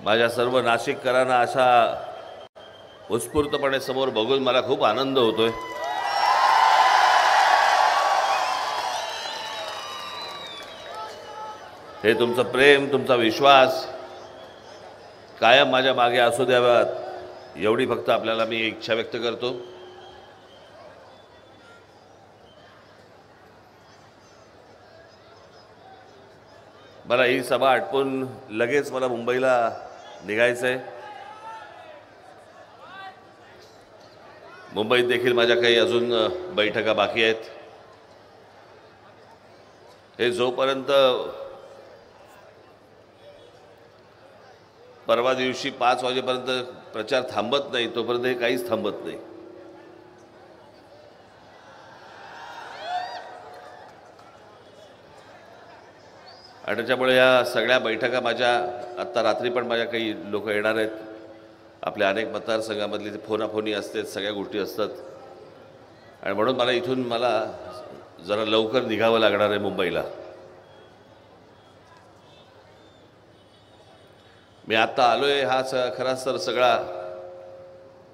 माझ्या सर्व नाशिककरांना अशा उत्स्फूर्तपणे समोर बघून मला खूप आनंद होतोय। हे तुमचं प्रेम, तुमचा विश्वास कायम माझ्या मागे असू द्याव्यात, एवढी फक्त आपल्याला मी इच्छा व्यक्त करतो। मला ही सभा आटपून लगेच मला मुंबईला निघायचं आहे। मुंबईत देखील माझ्या काही अजून बैठका बाकी आहेत। हे जोपर्यंत परवा दिवशी 5 वाजेपर्यंत प्रचार थांबत नाही तोपर्यंत हे काहीच थांबत नाही। आणि त्याच्यामुळे या सगळ्या बैठका माझ्या आत्ता रात्री पण माझ्या काही लोक येणार आहेत। आपल्या अनेक मतदारसंघामधली फोनाफोनी असते, सगळ्या गोष्टी असतात आणि म्हणून मला इथून जरा लवकर निघावं लागणार आहे मुंबईला। मी आत्ता आलोय, हा खरा सर सगळा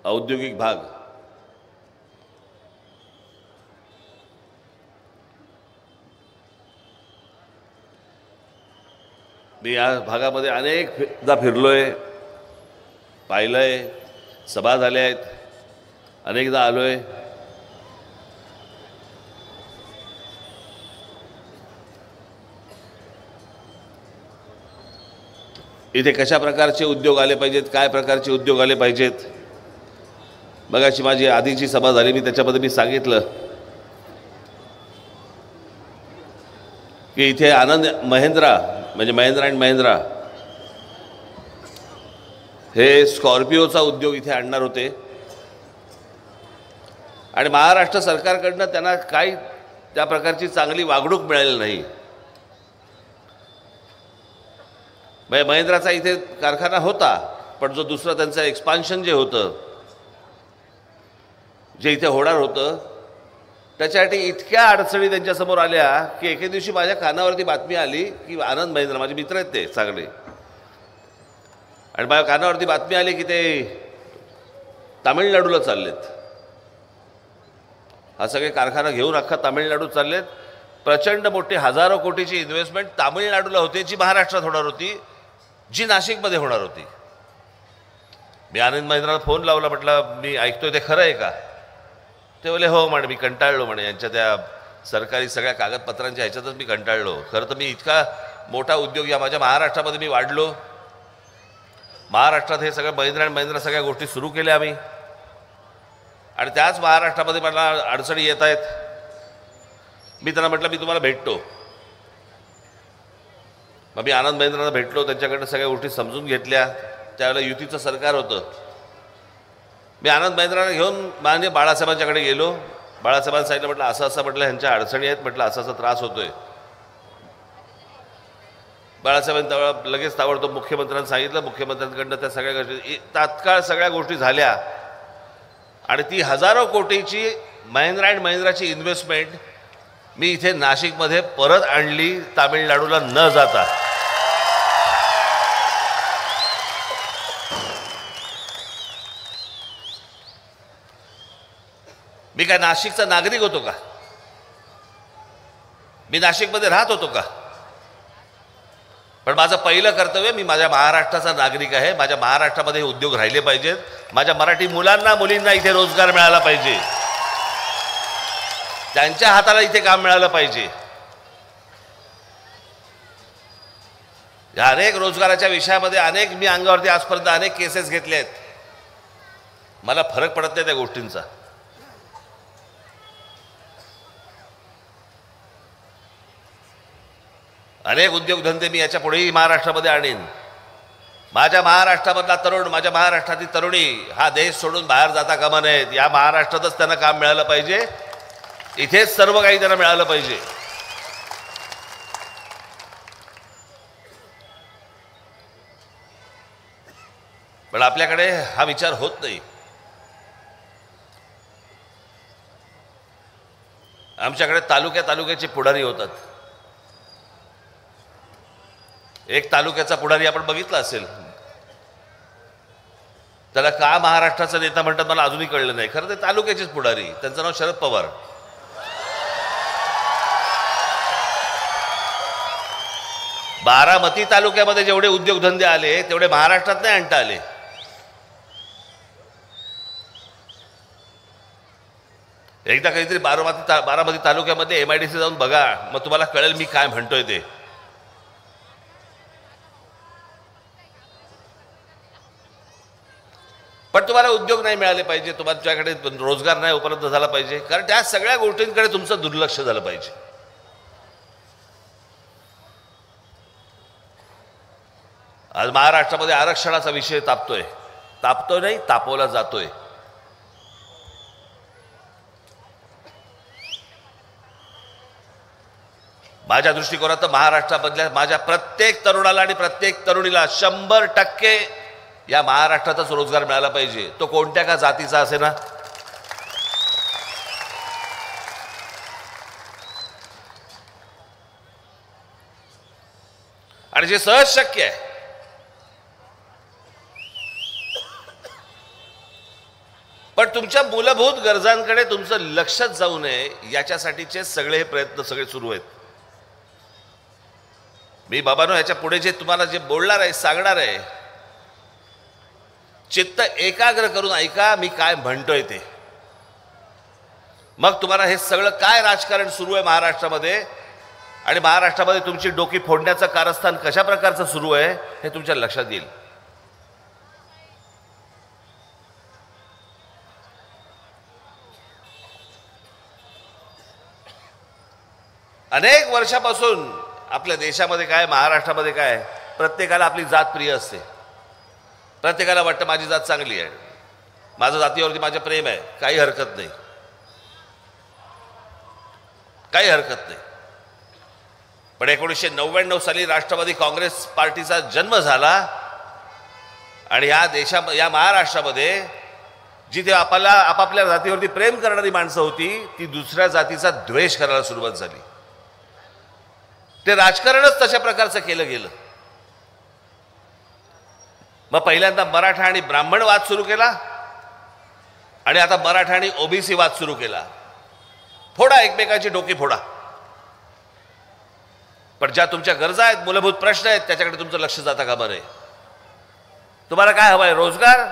औद्योगिक भाग। मी या भागामध्ये अनेकदा फिरलोय, पाहिलंय, सभा झाल्या आहेत, अनेकदा आलोय। इथे कशा प्रकारचे उद्योग आले पाहिजेत, काय प्रकारचे उद्योग आले पाहिजेत। मगाशी माझी आधीची सभा झाली, मी त्याच्यामध्ये मी सांगितलं की इथे आनंद महिंद्रा म्हणजे महिंद्रा अँड महिंद्रा हे स्कॉर्पिओचा उद्योग इथे आणणार होते आणि महाराष्ट्र सरकारकडनं त्यांना काही त्या प्रकारची चांगली वागणूक मिळालेली नाही। म्हणजे महिंद्राचा इथे कारखाना होता, पण जो दुसरा त्यांचं एक्सपान्शन जे होतं, जे इथे होणार होतं, त्याच्यासाठी इतक्या अडचणी त्यांच्यासमोर आल्या की एके दिवशी माझ्या कानावरती बातमी आली की आनंद महिंद्रा, माझे मित्र आहेत ते चांगले, आणि माझ्या कानावरती बातमी आली की ते तामिळनाडूला चाललेत। हा सगळे कारखाना घेऊन अख्खा तामिळनाडू चाललेत। प्रचंड मोठी हजारो कोटीची इन्व्हेस्टमेंट तामिळनाडूला होती, जी महाराष्ट्रात होणार होती, जी नाशिकमध्ये होणार होती। मी आनंद महिंद्राला फोन लावला, म्हटलं मी ऐकतोय ते खरं आहे का? ते बोले हो म्हणे, मी कंटाळलो म्हणे, यांच्या त्या सरकारी सगळ्या कागदपत्रांच्या ह्याच्यातच मी कंटाळलो। खरं तर मी इतका मोठा उद्योग या माझ्या महाराष्ट्रामध्ये मी वाढलो, महाराष्ट्रात हे सगळं महिंद्रा अँड महिंद्रा सगळ्या गोष्टी सुरू केल्या आम्ही, आणि त्याच महाराष्ट्रामध्ये मला अडचणी येत आहेत। मी त्यांना म्हटलं मी तुम्हाला भेटतो। मग मी आनंद महिंद्राला भेटलो, त्यांच्याकडनं सगळ्या गोष्टी समजून घेतल्या। त्यावेळेला युतीचं सरकार होतं। मी आनंद महिंद्राला घेऊन माननीय बाळासाहेबांच्याकडे गेलो। बाळासाहेबांनी सांगितलं, म्हटलं असं असं, म्हटलं ह्यांच्या अडचणी आहेत, म्हटलं असं असं त्रास होतोय। बाळासाहेबांनी लगेच ताबडतोब मुख्यमंत्र्यांना सांगितलं। मुख्यमंत्र्यांकडनं त्या सगळ्या गोष्टी तात्काळ सगळ्या गोष्टी झाल्या आणि ती हजारो कोटीची महिंद्रा अँड महिंद्राची इन्व्हेस्टमेंट मी इथे नाशिकमध्ये परत आणली, तामिळनाडूला न जाता। मी काय नाशिकचा नागरिक होतो का? मी नाशिकमध्ये राहत होतो का? पण माझं पहिलं कर्तव्य, मी माझ्या महाराष्ट्राचा नागरिक आहे। माझ्या महाराष्ट्रामध्ये हे उद्योग राहिले पाहिजेत। माझ्या मराठी मुलांना मुलींना इथे रोजगार मिळाला पाहिजे, त्यांच्या हाताला इथे काम मिळालं पाहिजे। या अनेक रोजगाराच्या विषयामध्ये अनेक मी अंगावरती आजपर्यंत अनेक केसेस घेतले आहेत। मला फरक पडत नाही त्या गोष्टींचा। अनेक उद्योगधंदे मी याच्या पुढेही महाराष्ट्रामध्ये आणीन। माझ्या महाराष्ट्रामधला तरुण, माझ्या महाराष्ट्रातील तरुणी हा देश सोडून बाहेर जाता कामा नयेत। या महाराष्ट्रातच त्यांना काम मिळालं पाहिजे, इथेच सर्व काही त्यांना मिळालं पाहिजे। पण आपल्याकडे हा विचार होत नाही। आमच्याकडे तालुक्याचे पुढारी होतात। एक तालुक्याचा पुढारी आपण बघितला असेल, त्याला का महाराष्ट्राचा नेता म्हणतात मला अजूनही कळलं नाही. खरं ते तालुक्याचेच पुढारी, त्यांचं नाव शरद पवार. बारामती तालुक्यामध्ये जेवढे उद्योगधंदे आले तेवढे महाराष्ट्रात नाही आणता आले. एकदा काहीतरी बारामती तालुक्यामध्ये MIDC जाऊन बघा, मग तुम्हाला कळेल मी काय म्हणतोय ते. पण तुम्हाला उद्योग नाही मिळाले पाहिजे, तुमच्याकडे रोजगार नाही उपलब्ध झाला पाहिजे, कारण त्या सगळ्या गोष्टींकडे तुमचं दुर्लक्ष झालं पाहिजे. आज महाराष्ट्रामध्ये आरक्षणाचा विषय तापतोय नाही, तापवला जातोय. माझ्या दृष्टिकोनात महाराष्ट्रामधल्या माझ्या प्रत्येक तरुणाला आणि प्रत्येक तरुणीला 100% या महाराष्ट्रातच रोजगार मिळाला पाहिजे, तो कोणत्या का जातीचा असे ना. आणि जे सहज शक्य आहे. पण तुमच्या मूलभूत गरजांकडे तुमचं लक्षच जाऊ नये याच्यासाठीचे सगळे हे प्रयत्न सगळे सुरू आहेत. मी बाबांनो ह्याच्या पुढे जे तुम्हाला जे बोलणार आहे, सांगणार आहे, चित्त एकाग्र करून ऐका मी काय म्हणतोय ते. मग तुम्हाला हे सगळं काय राजकारण सुरू आहे महाराष्ट्रामध्ये आणि महाराष्ट्रामध्ये तुमची डोकी फोडण्याचं कारस्थान कशा प्रकारचं सुरू आहे हे तुमच्या लक्षात येईल. अनेक वर्षापासून आपल्या देशामध्ये काय, महाराष्ट्रामध्ये काय, प्रत्येकाला आपली जात प्रिय असते. प्रत्येकाला वाटतं माझी जात चांगली आहे, माझं जातीवरती माझं प्रेम आहे, काही हरकत नाही, काही हरकत नाही. पण 1999 साली राष्ट्रवादी काँग्रेस पार्टीचा जन्म झाला आणि या महाराष्ट्रामध्ये जिथे आपापल्या जातीवरती प्रेम करणारी माणसं होती ती दुसऱ्या जातीचा द्वेष करायला सुरुवात झाली. ते राजकारणच तशा प्रकारचं केलं गेलं. मग पहिल्यांदा मराठा आणि ब्राह्मण वाद सुरू केला आणि आता मराठा आणि OBC वाद सुरू केला. फोडा एकमेकांची डोकी फोडा. पण ज्या तुमच्या गरजा आहेत, मूलभूत प्रश्न आहेत, त्याच्याकडे तुमचं लक्ष जाता कामा नये. तुम्हाला काय हवंय? रोजगार,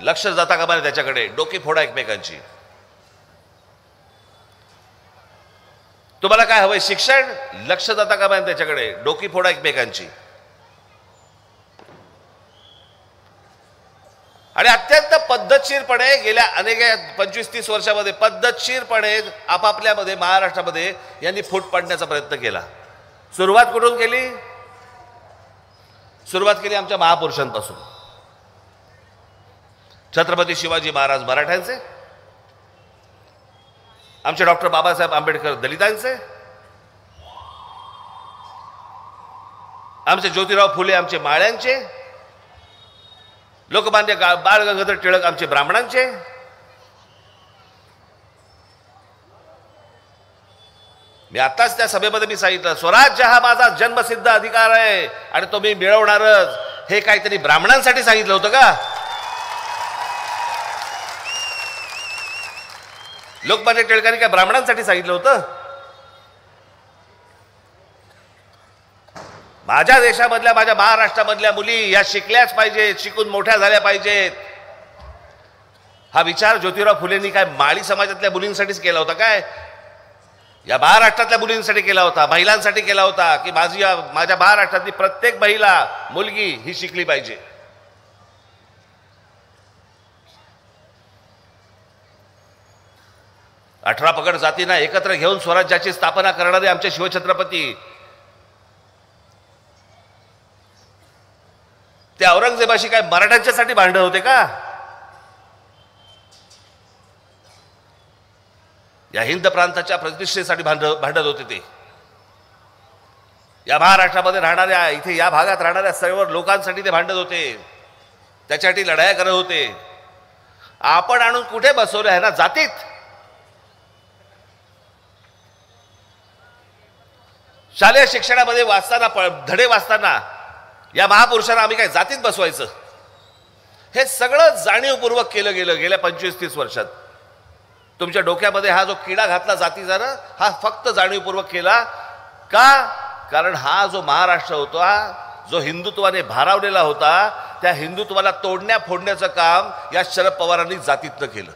लक्ष जाता कामा नये त्याच्याकडे, डोकी फोडा एकमेकांची. तुम्हाला काय हवंय? शिक्षण, लक्ष जाता कामा नये त्याच्याकडे, डोकी फोडा एकमेकांची. आणि अत्यंत पद्धतशीरपणे गेल्या अनेक 25-30 वर्षामध्ये पद्धतशीरपणे आपापल्यामध्ये महाराष्ट्रामध्ये यांनी फूट पाडण्याचा प्रयत्न केला. सुरुवात कुठून केली? सुरुवात केली आमच्या महापुरुषांपासून. छत्रपती शिवाजी महाराज मराठ्यांचे, आमचे डॉक्टर बाबासाहेब आंबेडकर दलितांचे, आमचे ज्योतिराव फुले आमचे माळ्यांचे, लोकमान्य बाळ गंगाधर टिळक आमचे ब्राह्मणांचे. मी आताच त्या सभेमध्ये मी सांगितलं, स्वराज्य हा माझा जन्मसिद्ध अधिकार आहे आणि तो मी मिळवणारच. हे काहीतरी ब्राह्मणांसाठी सांगितलं होतं का? लोकमान्य टिळकांनी काय ब्राह्मणांसाठी सांगितलं होतं? माझ्या देशामधल्या, माझ्या महाराष्ट्रामधल्या मुली या शिकल्याच पाहिजेत, शिकून मोठ्या झाल्या पाहिजेत. हा विचार ज्योतिराव फुलेंनी काय माळी समाजातल्या मुलींसाठीच केला होता काय? या महाराष्ट्रातल्या मुलींसाठी केला होता, महिलांसाठी केला होता की माझ्या महाराष्ट्रातली प्रत्येक महिला, मुलगी ही शिकली पाहिजे. अठरा पगड जातींना एकत्र घेऊन स्वराज्याची स्थापना करणारे आमचे शिवछत्रपती, ते औरंगजेबाशी काय मराठ्यांच्यासाठी भांडण होते का? या हिंद प्रांताच्या प्रतिष्ठेसाठी भांडत होते ते. या महाराष्ट्रामध्ये राहणाऱ्या, इथे या भागात राहणाऱ्या सर्व लोकांसाठी ते भांडत होते, त्याच्यासाठी लढाया करत होते. आपण आणून कुठे बसवलं आहे ना जातीत? शालेय शिक्षणामध्ये वाचताना, धडे वाचताना या महापुरुषांना आम्ही काय जातीत बसवायचं? हे सगळं जाणीवपूर्वक केलं गेलं गेल्या 25-30 वर्षात. तुमच्या डोक्यामध्ये हा जो किडा घातला जातीचा ना, हा फक्त जाणीवपूर्वक केला का? कारण हा जो महाराष्ट्र होता, जो हिंदुत्वाने भारावलेला होता, त्या हिंदुत्वाला तोडण्या फोडण्याचं काम या शरद पवारांनी जातीतनं केलं.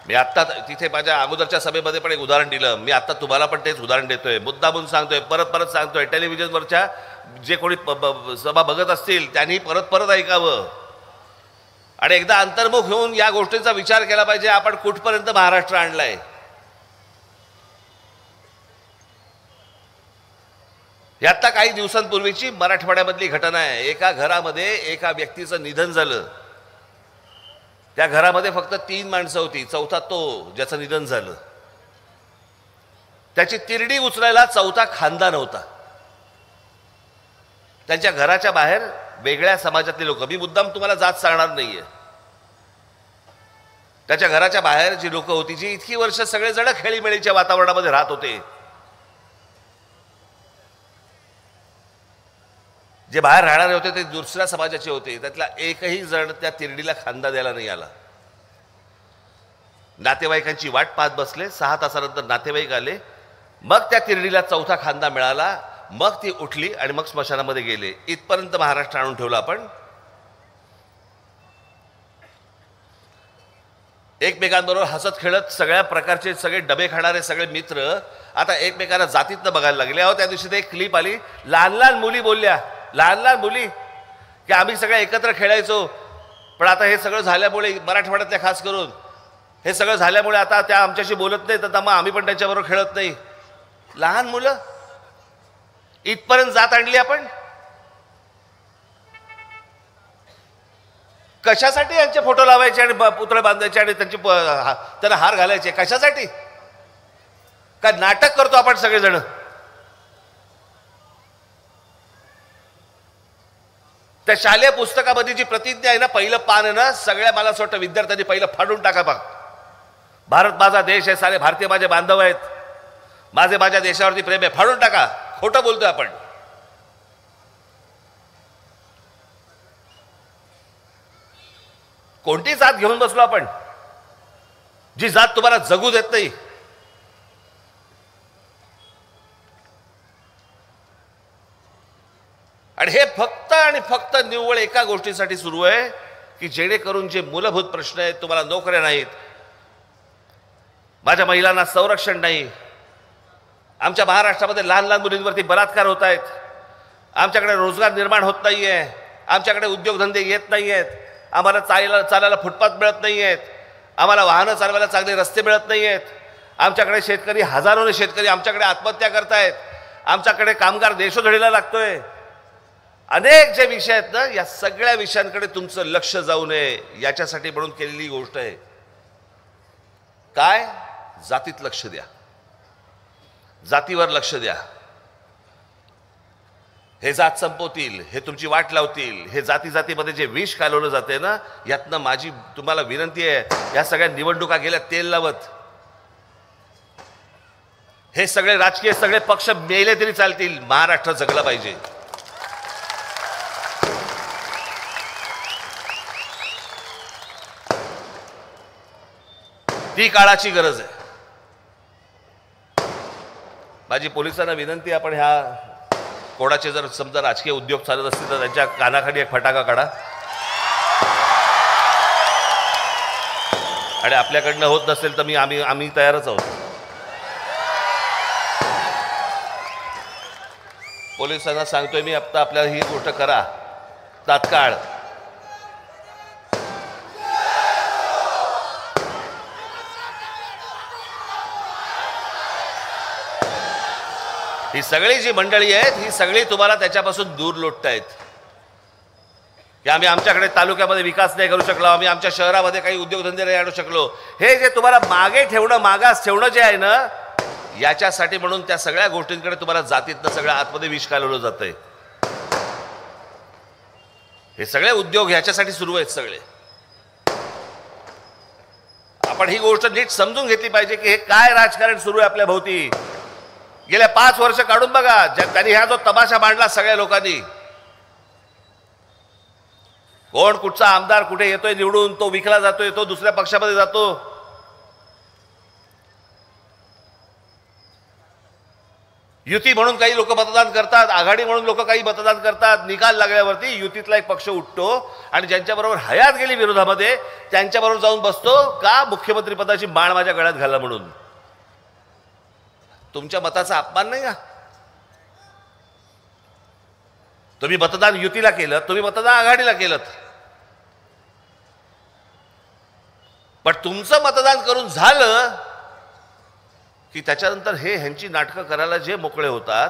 मी आत्ता तिथे माझ्या अगोदरच्या सभेमध्ये पण एक उदाहरण दिलं. मी आत्ता तुम्हाला पण तेच उदाहरण देतोय, मुद्दामून सांगतोय, परत परत सांगतोय. टेलिव्हिजनवरच्या जे कोणी सभा बघत असतील त्यांनी परत परत ऐकावं आणि एकदा अंतर्मुख होऊन या गोष्टींचा विचार केला पाहिजे. आपण कुठपर्यंत महाराष्ट्र आणलाय. यातला काही दिवसांपूर्वीची मराठवाड्यामधली घटना आहे. एका घरामध्ये एका व्यक्तीचं निधन झालं. त्या घरामध्ये फक्त 3 माणसं होती, चौथा तो ज्याचं निधन झालं. त्याची तिरडी उचलायला चौथा खानदान होता. त्यांच्या घराच्या बाहेर वेगळ्या समाजातले लोक, मी मुद्दाम तुम्हाला जात सांगणार नाहीये, त्याच्या घराच्या बाहेर जी लोक होती, जी इतकी वर्ष सगळेजण खेळीमेळीच्या वातावरणामध्ये राहत होते, जे बाहेर राहणारे होते ते दुसऱ्या समाजाचे होते, त्यातला एकही जण त्या तिरडीला खांदा द्यायला नाही आला. नातेवाईकांची वाट पाहत बसले. 6 तासानंतर नातेवाईक आले. मग त्या तिरडीला चौथा खांदा मिळाला. मग ती उठली आणि मग स्मशानामध्ये गेले. इथपर्यंत महाराष्ट्र आणून ठेवला आपण. एकमेकांबरोबर हसत खेळत सगळ्या प्रकारचे सगळे डबे खाणारे सगळे मित्र आता एकमेकांना जातीतनं बघायला लागले. अहो, त्या दिवशी ते एक क्लिप आली, लहान लहान मुली बोलल्या, लहान लहान मुली, की आम्ही सगळे एकत्र खेळायचो, पण आता हे सगळं झाल्यामुळे, मराठवाड्यातल्या खास करून हे सगळं झाल्यामुळे आता त्या आमच्याशी बोलत नाही, तर मग आम्ही पण त्यांच्याबरोबर खेळत नाही. लहान मुलं, इथपर्यंत जात आणली आपण. कशासाठी यांचे फोटो लावायचे आणि पुतळे बांधायचे आणि त्यांना हार घालायचे? कशासाठी? काय नाटक करतो आपण सगळेजण? त्या शालेय पुस्तकामध्ये जी प्रतिज्ञा आहे ना, पहिलं पान आहे ना, सगळ्या मला असं वाटतं विद्यार्थ्यांनी पहिलं फाडून टाका. बघ, भारत माझा देश आहे, सारे भारतीय माझे बांधव आहेत, माझे माझ्या देशावरती प्रेम आहे, फाडून टाका. खोटं बोलतोय आपण. कोणती जात घेऊन बसलो आपण, जी जात तुम्हाला जगू देत नाही? आणि हे फक्त आणि फक्त निव्वळ एका गोष्टीसाठी सुरू आहे, की जेणेकरून जे मूलभूत प्रश्न आहेत, तुम्हाला नोकऱ्या नाहीत, माझ्या महिलांना संरक्षण नाही, आमच्या महाराष्ट्रामध्ये लहान लहान मुलींवरती बलात्कार होत आहेत, आमच्याकडे रोजगार निर्माण होत नाहीये, आमच्याकडे उद्योगधंदे येत नाही आहेत, आम्हाला चालायला फुटपाथ मिळत नाही आहेत, आम्हाला वाहनं चालवायला चांगले रस्ते मिळत नाही आहेत, आमच्याकडे शेतकरी, हजारोने शेतकरी आमच्याकडे आत्महत्या करतायत, आमच्याकडे कामगार देशोधडीला लागतोय. अनेक जे विषय आहेत ना, या सगळ्या विषयांकडे तुमचं लक्ष जाऊ नये याच्यासाठी म्हणून केलेली गोष्ट आहे. काय? जातीत लक्ष द्या, जातीवर लक्ष द्या. हे जात संपवतील, हे तुमची वाट लावतील, हे जाती जातीमध्ये जे विष कालवलं जाते ना, यातनं माझी तुम्हाला विनंती आहे, या सगळ्या निवडणुका गेल्या तेल लावत. हे सगळे राजकीय सगळे पक्ष मेले तरी चालतील, महाराष्ट्र जगला पाहिजे. ती काळाची गरज आहे. माझी पोलिसांना विनंती, आपण ह्या कोणाचे जर समजा राजकीय उद्योग चालत असतील तर त्यांच्या कानाखाली एक फटाका काढा. आणि आपल्याकडनं होत नसेल तर आम्ही तयारच आहोत. पोलिसांना सांगतोय मी, आता आपल्याला ही गोष्ट करा तात्काळ. ही सगळी जी मंडळी आहेत, ही सगळी तुम्हाला त्याच्यापासून दूर लोटतायत, की आम्ही आमच्याकडे तालुक्यामध्ये विकास नाही करू शकलो, आम्ही आमच्या शहरामध्ये काही उद्योगधंदे नाही आणू शकलो. हे जे तुम्हाला मागे ठेवणं, मागास ठेवणं जे आहे ना, याच्यासाठी म्हणून त्या सगळ्या गोष्टींकडे तुम्हाला जातीतनं सगळ्या आतमध्ये विष कालवलं जातंय. हे सगळे उद्योग ह्याच्यासाठी सुरू आहेत सगळे. आपण ही गोष्ट नीट समजून घेतली पाहिजे की हे काय राजकारण सुरू आहे आपल्या भोवती. गेल्या 5 वर्ष काढून बघा, त्यांनी हा जो तमाशा मांडला सगळ्या लोकांनी, कोण कुठचा आमदार कुठे येतोय निवडून, तो विकला जातोय, तो दुसऱ्या पक्षामध्ये जातो. युती म्हणून काही लोक मतदान करतात, आघाडी म्हणून लोक काही मतदान करतात. निकाल लागल्यावरती युतीतला एक पक्ष उठतो आणि ज्यांच्याबरोबर हयात गेली विरोधामध्ये त्यांच्याबरोबर जाऊन बसतो. का? मुख्यमंत्री पदाची माळ माझ्या गळ्यात घाला म्हणून. तुमच्या मताचा अपमान नाही का? तुम्ही मतदान युतीला केलं, तुम्ही मतदान आघाडीला केलं, पण तुमचं मतदान करून झालं की त्याच्यानंतर हे ह्यांची नाटकं करायला जे मोकळे होतात,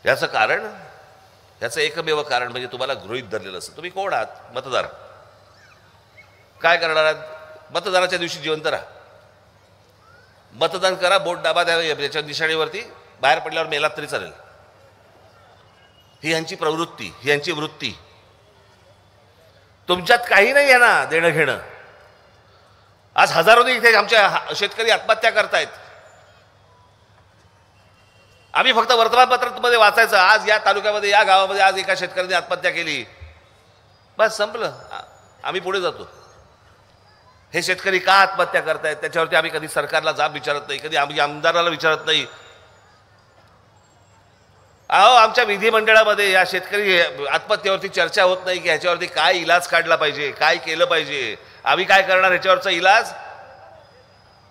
याचं कारण, याचं एकमेव कारण म्हणजे तुम्हाला गृहीत धरलेलं असतं. तुम्ही कोण आहात? मतदार. काय करणार आहात? मतदानाच्या दिवशी जिवंत राहा, मतदान करा, बोट दाबा त्याच्या निशाणीवरती, बाहेर पडल्यावर मेलात तरी चालेल. ही यांची प्रवृत्ती, ही यांची वृत्ती. तुमच्यात काही नाही आहे ना देणं घेणं. आज हजारोनी इथे आमच्या शेतकरी आत्महत्या करतायत. आम्ही फक्त वर्तमानपत्रामध्ये वाचायचं, आज या तालुक्यामध्ये या गावामध्ये आज एका शेतकऱ्याने आत्महत्या केली, बस संपलं, आम्ही पुढे जातो. हे शेतकरी का आत्महत्या करतायत त्याच्यावरती आम्ही कधी सरकारला जाब विचारत नाही, कधी आम्ही आमदाराला विचारत नाही. अहो, आमच्या विधिमंडळामध्ये या शेतकरी आत्महत्येवरती चर्चा होत नाही की ह्याच्यावरती काय इलाज काढला पाहिजे, काय केलं पाहिजे, आम्ही काय करणार ह्याच्यावरचा इलाज.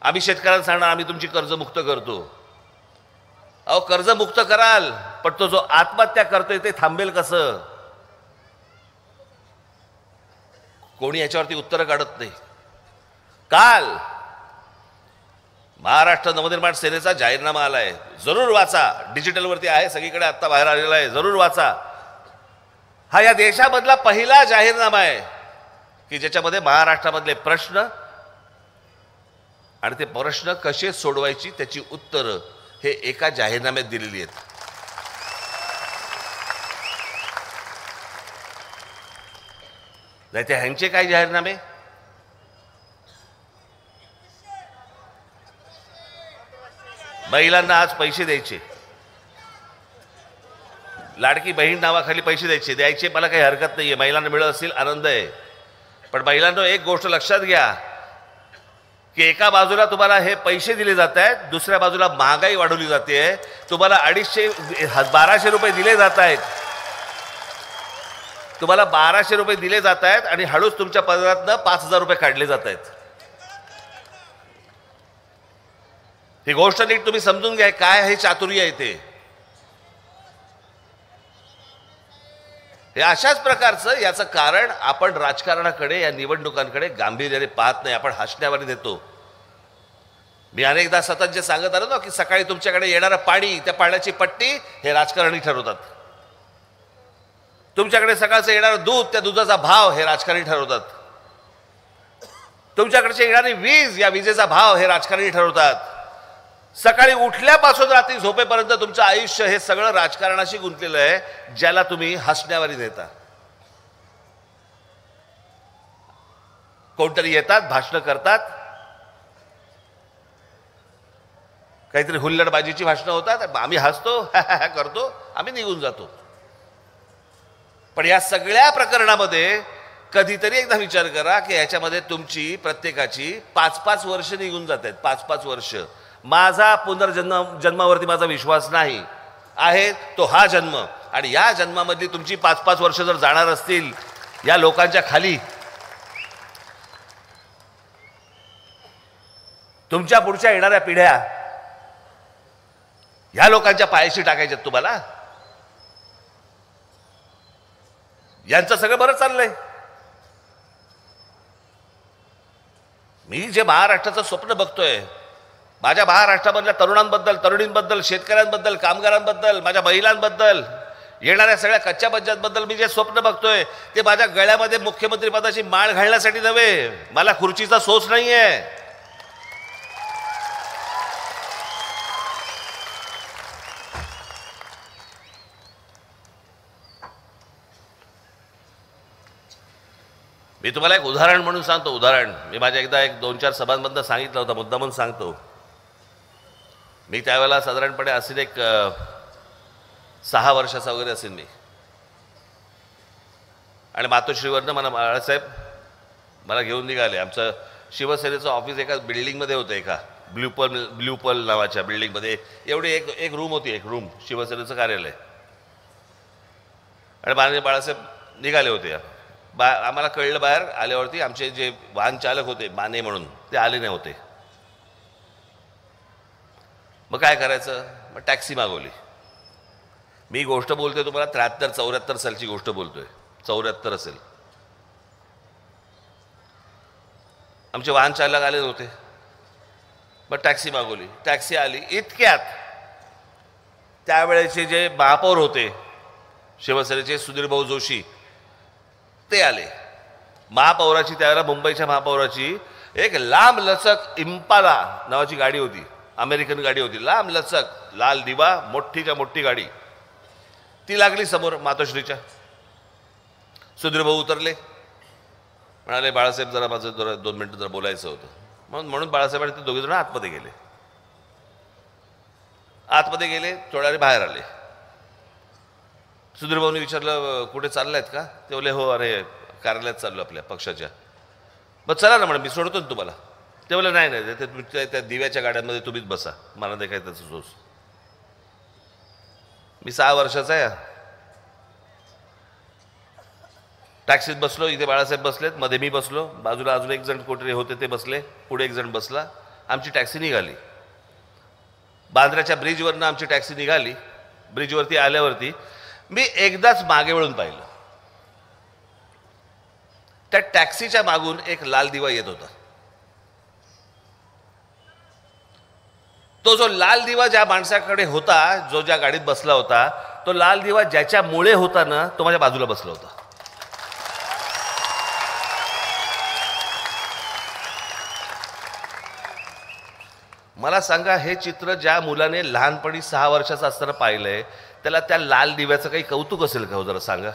आम्ही शेतकऱ्यांना सांगणार आम्ही तुमची कर्जमुक्त करतो. अहो, कर्जमुक्त कराल, पण तो जो आत्महत्या करतोय ते थांबेल कसं? कोणी याच्यावरती उत्तरं काढत नाही. काल महाराष्ट्र नवनिर्माण सेनेचा जाहीरनामा आलाय, जरूर वाचा, डिजिटलवरती आहे, सगळीकडे आत्ता बाहेर आलेला आहे, जरूर वाचा. हा या देशामधला पहिला जाहीरनामा आहे की ज्याच्यामध्ये महाराष्ट्रामधले प्रश्न आणि ते प्रश्न कसे सोडवायची त्याची उत्तरं हे एका जाहीरनाम्यात दिलेली आहेत. नाही ते ह्यांचे काय जाहीरनामे? महिलांना आज पैसे द्यायचे, लाडकी बहीण नावाखाली पैसे द्यायचे, मला काही हरकत नाहीये, महिलांना मिळत असतील आनंद आहे. पण महिलांना एक गोष्ट लक्षात घ्या की एका बाजूला तुम्हाला हे पैसे दिले जात आहेत, दुसऱ्या बाजूला महागाई वाढवली जाते. तुम्हाला 1200 रुपये दिले जात आहेत, तुम्हाला 1200 रुपये दिले जात आहेत आणि हळूच तुमच्या पदरातनं 5000 रुपये काढले जात आहेत. ही गोष्ट नीट तुम्ही समजून घ्या, काय हे चातुर्य आहे ते. हे अशाच प्रकारचं याचं कारण आपण राजकारणाकडे, या निवडणुकांकडे गांभीर्याने पाहत नाही, आपण हसण्यावारी देतो. मी अनेकदा सतत जे सांगत आलो ना की सकाळी तुमच्याकडे येणारं पाणी, त्या पाण्याची पट्टी हे राजकारणी ठरवतात. तुमच्याकडे सकाळचं येणारं दूध, त्या दुधाचा भाव हे राजकारणी ठरवतात. तुमच्याकडचे येणारी वीज, या विजेचा भाव हे राजकारणी ठरवतात. सकाळी उठल्यापासून रात्री झोपेपर्यंत तुमचं आयुष्य हे सगळं राजकारणाशी गुंतलेलं आहे, ज्याला तुम्ही हसण्यावारी देता. कोणतरी येतात, भाषणं करतात, काहीतरी हुल्लडबाजीची भाषणं होतात, आम्ही हसतो करतो, आम्ही निघून जातो. पण या सगळ्या प्रकरणामध्ये कधीतरी एकदा विचार करा की याच्यामध्ये तुमची प्रत्येकाची 5-5 वर्ष निघून जात आहेत. 5-5 वर्ष. माझा जन्मावरती माझा विश्वास नाही आहे, तो हा जन्म, आणि या जन्मामधली तुमची 5-5 वर्ष जर जाणार असतील या लोकांच्या खाली, तुमच्या पुढच्या येणाऱ्या पिढ्या ह्या लोकांच्या पायाशी टाकायच्यात तुम्हाला. यांचं सगळं बरं चाललंय. मी जे महाराष्ट्राचं स्वप्न बघतोय, माझ्या महाराष्ट्रामधल्या तरुणांबद्दल, तरुणींबद्दल, शेतकऱ्यांबद्दल, कामगारांबद्दल, माझ्या महिलांबद्दल, येणाऱ्या सगळ्या कच्च्या बंजांबद्दल मी जे स्वप्न बघतोय ते माझ्या गळ्यामध्ये मुख्यमंत्री पदाची माळ घालण्यासाठी नव्हे. मला खुर्चीचा सोच नाहीये. मी तुम्हाला एक उदाहरण म्हणून सांगतो. उदाहरण मी माझ्या एकदा 1-2-4 सभांमधनं सांगितलं होतं, मुद्दा म्हणून सांगतो. मी त्यावेळेला साधारणपणे असेल एक 6 वर्षाचा वगैरे असेल मी. आणि मातोश्रीवरनं मला बाळासाहेब मला घेऊन निघाले. आमचं शिवसेनेचं ऑफिस एका बिल्डिंगमध्ये होतं, एका ब्ल्यू पल नावाच्या बिल्डिंगमध्ये. एवढी एक रूम होती, एक रूम शिवसेनेचं कार्यालय. आणि बाळासाहेब निघाले होते. आम्हाला कळलं बाहेर आल्यावरती आमचे जे वाहन चालक होते माने म्हणून, ते आले नाही होते. मग काय करायचं, मग टॅक्सी मागवली. मी गोष्ट बोलतोय तुम्हाला 73-74 सालची गोष्ट बोलतोय, 74 असेल. आमचे वाहन चालक आले नव्हते. मग टॅक्सी मागवली, टॅक्सी आली. इतक्यात त्यावेळेचे जे महापौर होते शिवसेनेचे सुधीरभाऊ जोशी, ते आले. महापौराची, त्यावेळेला मुंबईच्या महापौराची एक लांब लचक इम्पाला नावाची गाडी होती, अमेरिकन गाडी होती, लांब लचक, लाल दिवा, मोठीच्या मोठी गाडी. ती लागली समोर मातोश्रीच्या. सुधीरभाऊ उतरले, म्हणाले बाळासाहेब जरा माझं जरा 2 मिनिटं जरा बोलायचं होतं. म्हणून बाळासाहेब ते दोघेजण आतमध्ये गेले. थोड्या बाहेर आले. सुधीरभाऊनी विचारलं कुठे चाललायत का? ते बोलले हो, अरे कार्यालयात चाललो आपल्या पक्षाच्या. मग चला ना म्हणा, मी सोडतो ना तुम्हाला. ते बोलले नाही, ते त्या दिव्याच्या गाड्यांमध्ये तुम्हीच बसा, मला नाही काय त्याचं जोस. मी 6 वर्षाचा आहे. टॅक्सीत बसलो, इथे बाळासाहेब बसलेत, मध्ये मी बसलो, बाजूला अजून एक जण कोठे होते ते बसले, पुढे एक जण बसला. आमची टॅक्सी निघाली. बांद्र्याच्या ब्रिजवरनं आमची टॅक्सी निघाली. ब्रिजवरती आल्यावरती मी एकदाच मागे वळून पाहिलं. त्या टॅक्सीच्या मागून एक लाल दिवा येत होता. तो जो लाल दिवा ज्या माणसाकडे होता, जो ज्या गाडीत बसला होता, तो लाल दिवा ज्याच्यामुळे होता ना, तो माझ्या बाजूला बसला होता. मला सांगा, हे चित्र ज्या मुलाने लहानपणी 6 वर्षाचा असताना पाहिलंय, त्याला त्या लाल दिव्याचं काही कौतुक असेल का हो? जरा सांगा.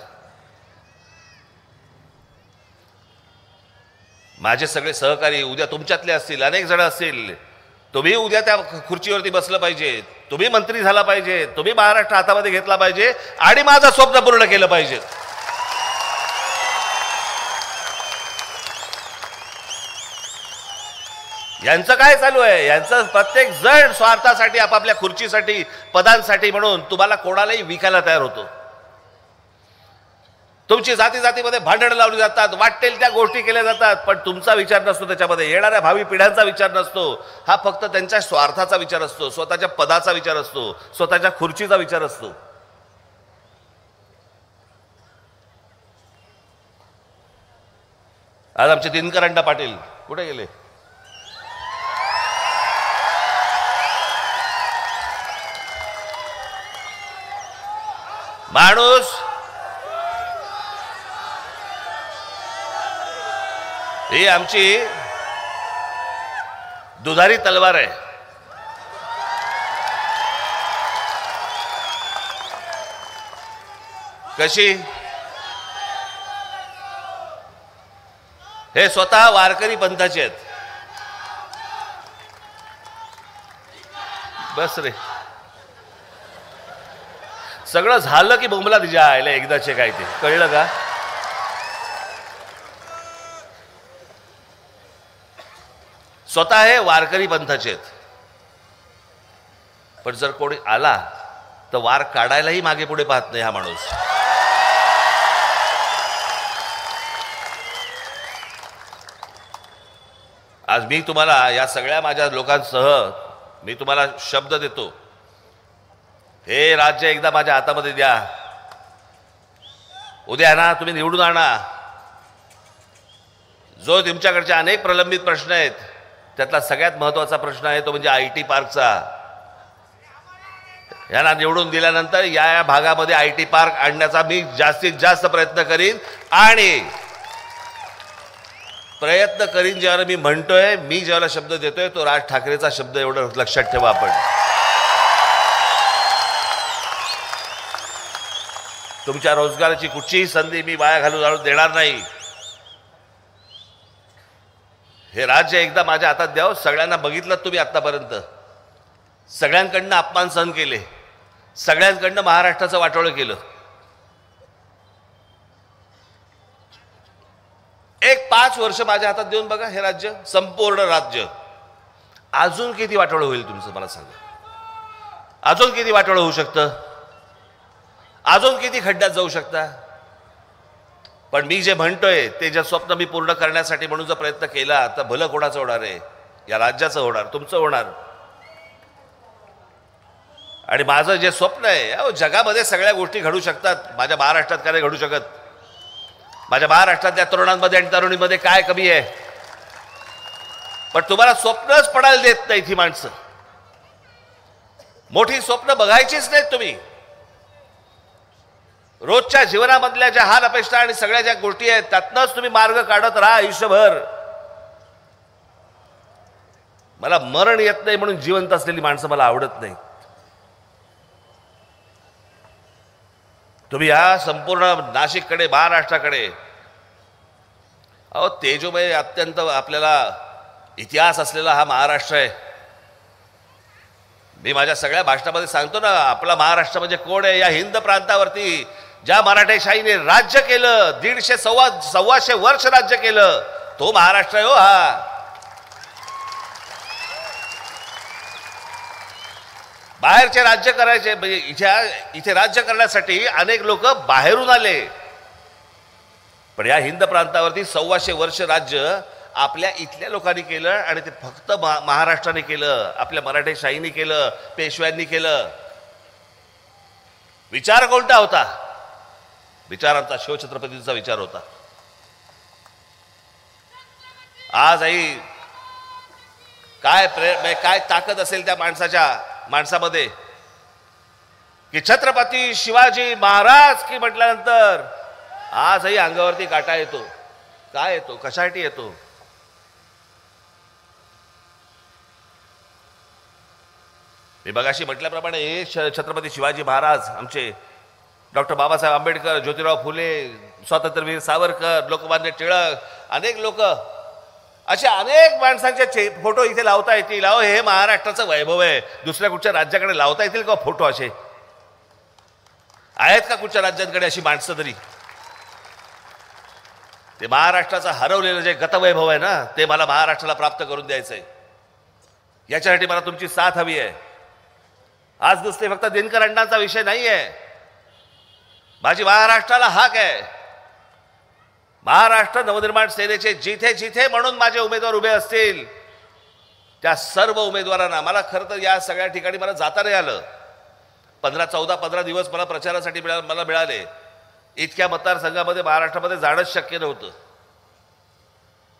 माझे सगळे सहकारी उद्या तुमच्यातले असतील, अनेक जण असतील. तुम्ही उद्या त्या खुर्चीवरती बसलं पाहिजे, तुम्ही मंत्री झाला पाहिजे, तुम्ही महाराष्ट्र हातामध्ये घेतला पाहिजे आणि माझं स्वप्न पूर्ण केलं पाहिजे. यांचं काय चालू आहे? यांचं प्रत्येक जण स्वार्थासाठी, आपापल्या खुर्चीसाठी, पदांसाठी म्हणून तुम्हाला कोणालाही विकायला तयार होतो. तुमची जातीमध्ये भांडणं लावली जातात, वाटेल त्या गोष्टी केल्या जातात, पण तुमचा विचार नसतो त्याच्यामध्ये. येणाऱ्या भावी पिढ्यांचा विचार नसतो. हा फक्त त्यांच्या स्वार्थाचा विचार असतो, स्वतःच्या पदाचा विचार असतो, स्वतःच्या खुर्चीचा विचार असतो. आज आमचे दिनकर अण्णा पाटील कुठे गेले? माणूस ही आमची दुधारी तलवार आहे. कशी? हे स्वतः वारकरी पंथाचे आहेत. बस रे, सगळं झालं की बोंबला तिच्या आयला एकदाचे काय ते कळलं का? स्वतः हे वारकरी पंथाचे आहेत, पण जर कोणी आला तर वार काढायलाही मागे पुढे पाहत नाही हा माणूस. आज मी तुम्हाला या सगळ्या माझ्या लोकांसह मी तुम्हाला शब्द देतो, हे राज्य एकदा माझ्या हातामध्ये द्या. उद्या ना तुम्ही निवडून आणा. जो तुमच्याकडचे अनेक प्रलंबित प्रश्न आहेत, त्यातला सगळ्यात महत्त्वाचा प्रश्न आहे तो म्हणजे IT पार्कचा. यांना निवडून दिल्यानंतर या भागामध्ये IT पार्क आणण्याचा मी जास्तीत जास्त प्रयत्न करीन. आणि प्रयत्न करीन ज्यावेळेला मी म्हणतोय, मी ज्यावेळेला शब्द देतोय तो राज ठाकरेचा शब्द, एवढं लक्षात ठेवा आपण. तुमच्या रोजगाराची कुठचीही संधी मी वाया घालून देणार नाही. हे राज्य एकदा माझ्या हातात द्यावं. सगळ्यांना बघितलं तुम्ही आतापर्यंत, सगळ्यांकडनं अपमान सहन केले, सगळ्यांकडनं महाराष्ट्राचं वाटोळं केलं. एक 5 वर्ष माझ्या हातात देऊन बघा हे राज्य, संपूर्ण राज्य. अजून किती वाटोळं होईल तुमचं मला सांगा. अजून किती वाटोळं होऊ शकतं, अजून किती खड्ड्यात जाऊ शकता. पण मी जे म्हणतोय ते जे स्वप्न मी पूर्ण करण्यासाठी म्हणून जर प्रयत्न केला तर भलं कोणाचं होणार आहे? या राज्याचं होणार, तुमचं होणार. आणि माझं जे स्वप्न आहे, अहो जगामध्ये सगळ्या गोष्टी घडू शकतात, माझ्या महाराष्ट्रात काय घडू शकत? माझ्या महाराष्ट्रातल्या तरुणांमध्ये आणि तरुणीमध्ये काय कमी आहे? पण तुम्हाला स्वप्नच पडायला देत नाही ही माणसं. मोठी स्वप्न बघायचीच नाहीत तुम्ही. रोजच्या जीवनामधल्या ज्या हाल अपेक्षा आणि सगळ्या ज्या गोष्टी आहेत त्यातनंच तुम्ही मार्ग काढत राहा आयुष्यभर. मला मरण येत नाही म्हणून जिवंत असलेली माणसं मला आवडत नाही. तुम्ही या संपूर्ण नाशिककडे, महाराष्ट्राकडे, अहो तेजोमय अत्यंत आपल्याला इतिहास असलेला हा महाराष्ट्र आहे. मी माझ्या सगळ्या भाषणामध्ये सांगतो ना, आपला महाराष्ट्र म्हणजे कोण आहे? या हिंद प्रांतावरती ज्या मराठेशाहीने राज्य केलं, 150-125 वर्ष राज्य केलं, तो महाराष्ट्र आहे हो हा. बाहेरचे राज्य करायचे म्हणजे इथे राज्य करण्यासाठी अनेक लोक बाहेरून आले. पण या हिंद प्रांतावरती 125 वर्ष राज्य आपल्या इथल्या लोकांनी केलं आणि ते फक्त महाराष्ट्राने केलं, आपल्या मराठेशाहीने केलं, पेशव्यांनी केलं. विचार कोणता होता? विचारांचा शिवछत्रपतींचा विचार होता. आज आई काय ताकद असेल त्या माणसामध्ये की छत्रपती शिवाजी महाराज की म्हटल्यानंतर आजही अंगावरती काटा येतो. काय येतो? कशासाठी येतो? मी बघाशी म्हटल्याप्रमाणे हे छत्रपती शिवाजी महाराज, आमचे डॉक्टर बाबासाहेब आंबेडकर, ज्योतिराव फुले, स्वातंत्र्यवीर सावरकर, लोकमान्य टिळक, अनेक लोक, असे अनेक माणसांचे फोटो इथे लावता येतील. अहो हे महाराष्ट्राचं वैभव आहे. दुसऱ्या कुठच्या राज्याकडे लावता येतील का फोटो? असे आहेत का कुठच्या राज्यांकडे अशी माणसं? तरी ते महाराष्ट्राचं हरवलेलं जे गतवैभव आहे ना, ते मला महाराष्ट्राला प्राप्त करून द्यायचंय. याच्यासाठी मला तुमची साथ हवी आहे. आज नुसते फक्त दिनकर अण्णांचा विषय नाही आहे. माझी महाराष्ट्राला हाक आहे. महाराष्ट्र नवनिर्माण सेनेचे जिथे जिथे म्हणून माझे उमेदवार उभे असतील त्या सर्व उमेदवारांना, मला खरं तर या सगळ्या ठिकाणी मला जाता नाही आलं. 15 दिवस मला प्रचारासाठी मला मिळाले. इतक्या मतदारसंघामध्ये महाराष्ट्रामध्ये जाणंच शक्य नव्हतं.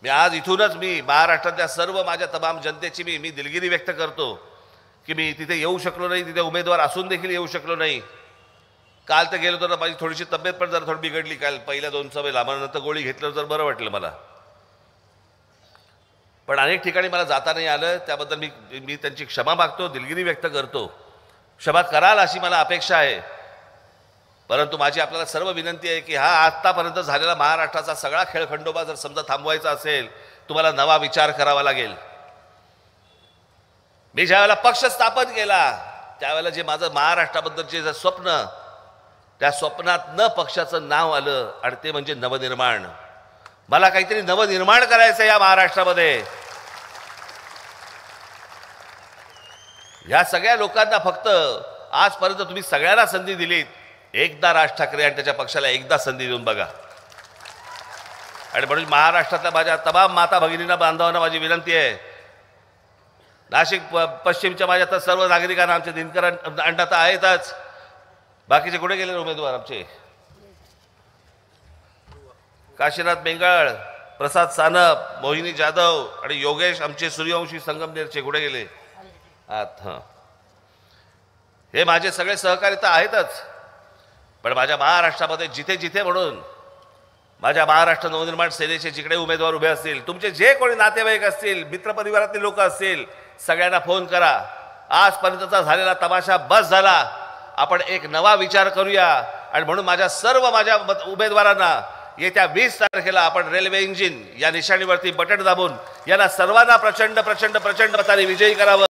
मी आज इथूनच मी महाराष्ट्रातल्या सर्व माझ्या तमाम जनतेची मी दिलगिरी व्यक्त करतो की मी तिथे येऊ शकलो नाही, तिथे उमेदवार असून देखील येऊ शकलो नाही. काल तर गेलो तर माझी थोडीशी तब्येत पण जरा थोडी बिघडली. काल पहिल्या 2 सभेला, नंतर गोळी घेतल्यावर जर बरं वाटलं मला. पण अनेक ठिकाणी मला जाता नाही आलं. त्याबद्दल मी त्यांची क्षमा मागतो, दिलगिरी व्यक्त करतो. क्षमा कराल अशी मला अपेक्षा आहे. परंतु माझी आपल्याला सर्व विनंती आहे की हा आत्तापर्यंत झालेला महाराष्ट्राचा सगळा खेळखंडोबा जर समजा थांबवायचा असेल, तुम्हाला नवा विचार करावा लागेल. मी ज्यावेळेला पक्ष स्थापन केला त्यावेळेला जे माझं महाराष्ट्राबद्दलचे जे स्वप्न, त्या स्वप्नात न पक्षाचं नाव आलं आणि ते म्हणजे नवनिर्माण. मला काहीतरी नवनिर्माण करायचं या महाराष्ट्रामध्ये. या सगळ्या लोकांना फक्त आजपर्यंत तुम्ही सगळ्यांना संधी दिलीत. एकदा राज ठाकरे आणि त्याच्या पक्षाला एकदा संधी देऊन बघा. आणि म्हणून महाराष्ट्रातल्या माझ्या तमाम माता भगिनींना, बांधवांना माझी विनंती आहे, नाशिक पश्चिमच्या माझ्या तर सर्व नागरिकांना, आमचे दिनकर अण्णा तर आहेतच, बाकीचे कुठे गेले उमेदवार? आमचे काशीनाथ बेंगाळ, प्रसाद सानप, मोहिनी जाधव आणि योगेश आमचे सूर्यवंशी संगमनेरचे कुठे गेले? हां, हे माझे सगळे सहकारी तर आहेतच. पण माझ्या महाराष्ट्रामध्ये जिथे जिथे म्हणून माझ्या महाराष्ट्र नवनिर्माण सेनेचे जिकडे उमेदवार उभे असतील, तुमचे जे कोणी नातेवाईक असतील, मित्रपरिवारातील लोक असतील, सगळ्यांना फोन करा. आजपर्यंतचा झालेला तमाशा बस झाला. आपण एक नवा विचार करूया. आणि म्हणून माझ्या उमेदवारांना येत्या 20 तारखेला आपण रेल्वे इंजिन या निशाणीवरती बटन दाबून यांना सर्वांना प्रचंड प्रचंड प्रचंड मताने विजयी करावं.